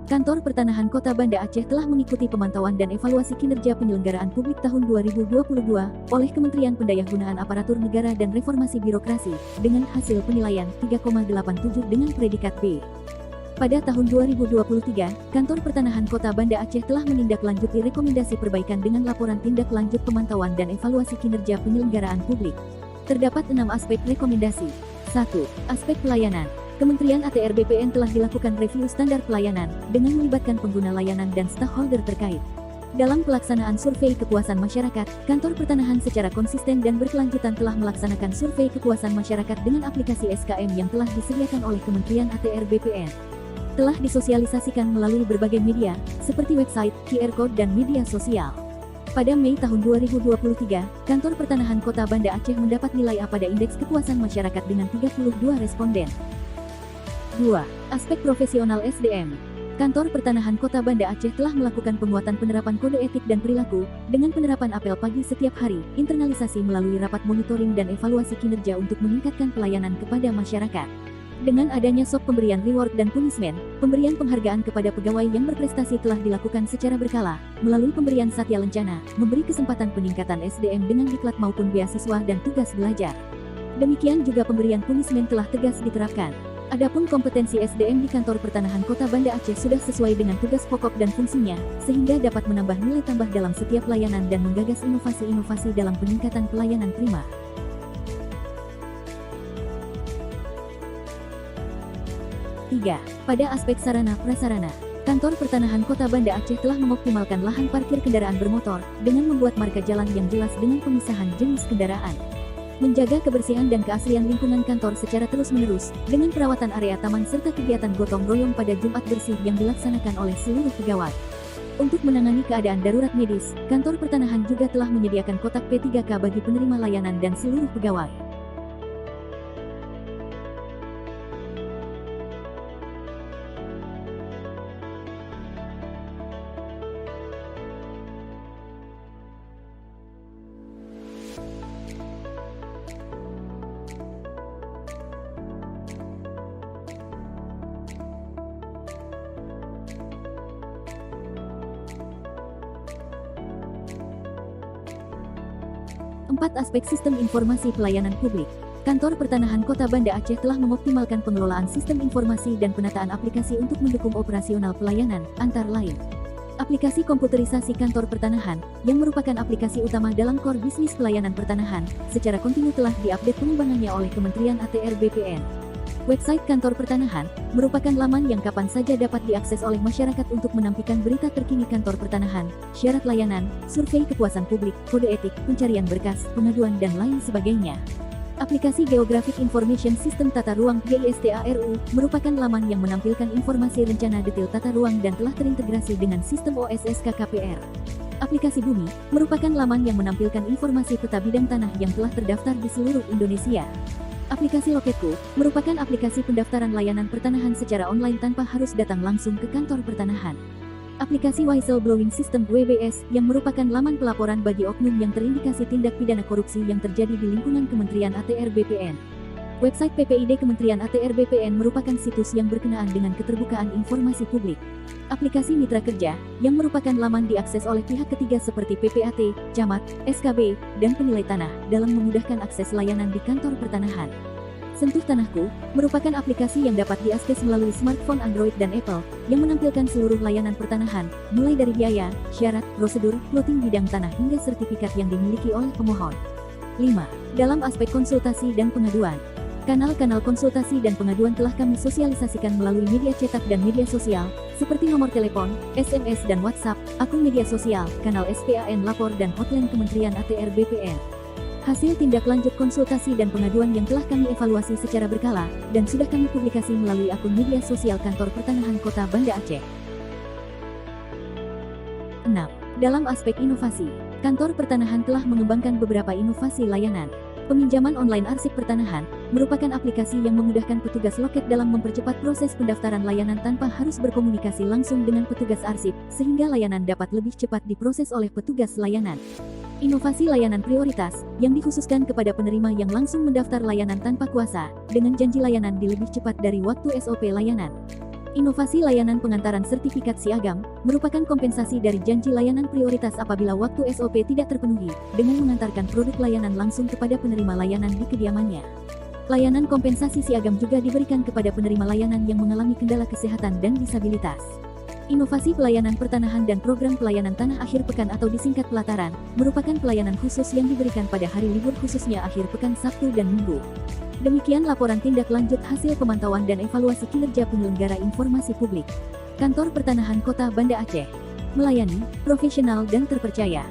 Kantor Pertanahan Kota Banda Aceh telah mengikuti pemantauan dan evaluasi kinerja penyelenggaraan publik tahun 2022 oleh Kementerian Pendayagunaan Aparatur Negara dan Reformasi Birokrasi dengan hasil penilaian 3,87 dengan predikat B. Pada tahun 2023, Kantor Pertanahan Kota Banda Aceh telah menindaklanjuti rekomendasi perbaikan dengan laporan tindak lanjut pemantauan dan evaluasi kinerja penyelenggaraan publik. Terdapat 6 aspek rekomendasi. 1. Aspek pelayanan. Kementerian ATR BPN telah dilakukan review standar pelayanan dengan melibatkan pengguna layanan dan stakeholder terkait. Dalam pelaksanaan survei kepuasan masyarakat, Kantor Pertanahan secara konsisten dan berkelanjutan telah melaksanakan survei kepuasan masyarakat dengan aplikasi SKM yang telah disediakan oleh Kementerian ATR BPN. Telah disosialisasikan melalui berbagai media, seperti website, QR Code, dan media sosial. Pada Mei tahun 2023, Kantor Pertanahan Kota Banda Aceh mendapat nilai A pada Indeks Kepuasan Masyarakat dengan 32 responden. 2. Aspek profesional SDM. Kantor Pertanahan Kota Banda Aceh telah melakukan penguatan penerapan kode etik dan perilaku, dengan penerapan apel pagi setiap hari, internalisasi melalui rapat monitoring dan evaluasi kinerja untuk meningkatkan pelayanan kepada masyarakat. Dengan adanya SOP pemberian reward dan punishment, pemberian penghargaan kepada pegawai yang berprestasi telah dilakukan secara berkala, melalui pemberian Satya Lencana, memberi kesempatan peningkatan SDM dengan diklat maupun beasiswa dan tugas belajar. Demikian juga pemberian punishment telah tegas diterapkan. Adapun kompetensi SDM di Kantor Pertanahan Kota Banda Aceh sudah sesuai dengan tugas pokok dan fungsinya, sehingga dapat menambah nilai tambah dalam setiap layanan dan menggagas inovasi-inovasi dalam peningkatan pelayanan prima. 3. Pada aspek sarana-prasarana, Kantor Pertanahan Kota Banda Aceh telah mengoptimalkan lahan parkir kendaraan bermotor, dengan membuat marka jalan yang jelas dengan pemisahan jenis kendaraan. Menjaga kebersihan dan keasrian lingkungan kantor secara terus-menerus, dengan perawatan area taman serta kegiatan gotong royong pada Jumat bersih yang dilaksanakan oleh seluruh pegawai. Untuk menangani keadaan darurat medis, Kantor Pertanahan juga telah menyediakan kotak P3K bagi penerima layanan dan seluruh pegawai. 4. Aspek sistem informasi pelayanan publik. Kantor Pertanahan Kota Banda Aceh telah mengoptimalkan pengelolaan sistem informasi dan penataan aplikasi untuk mendukung operasional pelayanan, antara lain. Aplikasi komputerisasi Kantor Pertanahan, yang merupakan aplikasi utama dalam core bisnis pelayanan pertanahan, secara kontinu telah diupdate pengembangannya oleh Kementerian ATR BPN. Website Kantor Pertanahan merupakan laman yang kapan saja dapat diakses oleh masyarakat untuk menampilkan berita terkini Kantor Pertanahan, syarat layanan, survei kepuasan publik, kode etik, pencarian berkas, pengaduan, dan lain sebagainya. Aplikasi Geographic Information System Tata Ruang (GISTARU) merupakan laman yang menampilkan informasi rencana detail tata ruang dan telah terintegrasi dengan sistem OSSK KPR. Aplikasi Bumi merupakan laman yang menampilkan informasi peta bidang tanah yang telah terdaftar di seluruh Indonesia. Aplikasi Loketku merupakan aplikasi pendaftaran layanan pertanahan secara online tanpa harus datang langsung ke Kantor Pertanahan. Aplikasi Whistleblowing System (WBS) yang merupakan laman pelaporan bagi oknum yang terindikasi tindak pidana korupsi yang terjadi di lingkungan Kementerian ATR BPN. Website PPID Kementerian ATR BPN merupakan situs yang berkenaan dengan keterbukaan informasi publik. Aplikasi Mitra Kerja, yang merupakan laman diakses oleh pihak ketiga seperti PPAT, Camat, SKB, dan penilai tanah, dalam memudahkan akses layanan di Kantor Pertanahan. Sentuh Tanahku merupakan aplikasi yang dapat diakses melalui smartphone Android dan Apple, yang menampilkan seluruh layanan pertanahan, mulai dari biaya, syarat, prosedur, plotting bidang tanah hingga sertifikat yang dimiliki oleh pemohon. 5. Dalam aspek konsultasi dan pengaduan, kanal-kanal konsultasi dan pengaduan telah kami sosialisasikan melalui media cetak dan media sosial, seperti nomor telepon, SMS dan WhatsApp, akun media sosial, kanal SPAN lapor dan hotline Kementerian ATR BPN. Hasil tindak lanjut konsultasi dan pengaduan yang telah kami evaluasi secara berkala, dan sudah kami publikasi melalui akun media sosial Kantor Pertanahan Kota Banda Aceh. 6. Dalam aspek inovasi, Kantor Pertanahan telah mengembangkan beberapa inovasi layanan. Peminjaman online arsip pertanahan merupakan aplikasi yang memudahkan petugas loket dalam mempercepat proses pendaftaran layanan tanpa harus berkomunikasi langsung dengan petugas arsip, sehingga layanan dapat lebih cepat diproses oleh petugas layanan. Inovasi layanan prioritas, yang dikhususkan kepada penerima yang langsung mendaftar layanan tanpa kuasa, dengan janji layanan di lebih cepat dari waktu SOP layanan. Inovasi layanan pengantaran sertifikat Siagam merupakan kompensasi dari janji layanan prioritas apabila waktu SOP tidak terpenuhi, dengan mengantarkan produk layanan langsung kepada penerima layanan di kediamannya. Layanan kompensasi Siagam juga diberikan kepada penerima layanan yang mengalami kendala kesehatan dan disabilitas. Inovasi pelayanan pertanahan dan program pelayanan tanah akhir pekan atau disingkat pelataran, merupakan pelayanan khusus yang diberikan pada hari libur khususnya akhir pekan Sabtu dan Minggu. Demikian laporan tindak lanjut hasil pemantauan dan evaluasi kinerja penyelenggara informasi publik Kantor Pertanahan Kota Banda Aceh. Melayani, profesional dan terpercaya.